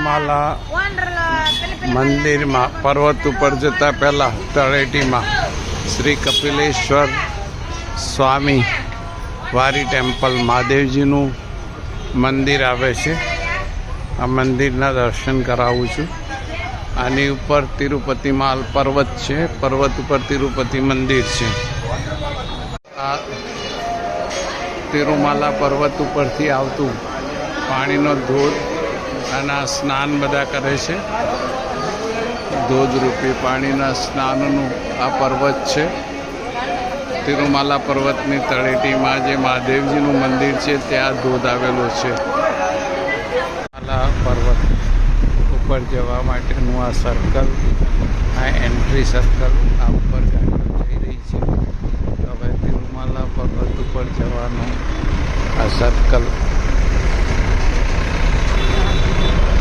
તિરુમાલા મંદિરમાં પર્વત ઉપર જતા પહેલા તળેટીમાં શ્રી કપિલેશ્વર સ્વામી વારી ટેમ્પલ મહાદેવજીનું મંદિર આવે છે. આ મંદિરના દર્શન કરાવું છું. આની ઉપર તિરુપતિમાલ પર્વત છે. પર્વત ઉપર તિરુપતિ મંદિર છે. આ તિરુમાલા પર્વત ઉપરથી આવતું પાણીનો ધોધ અને સ્નાન બધા કરે છે. ધોધરૂપી પાણીના સ્નાનનું આ પર્વત છે. તિરુમાલા પર્વતની તળેટીમાં જે મહાદેવજીનું મંદિર છે ત્યાં ધોધ આવેલો છે. પર્વત ઉપર જવા માટેનું આ સર્કલ, આ એન્ટ્રી સર્કલ, આ ઉપર ગાડીઓ જઈ રહી છે. હવે તિરુમાલા પર્વત ઉપર જવાનું આ સર્કલ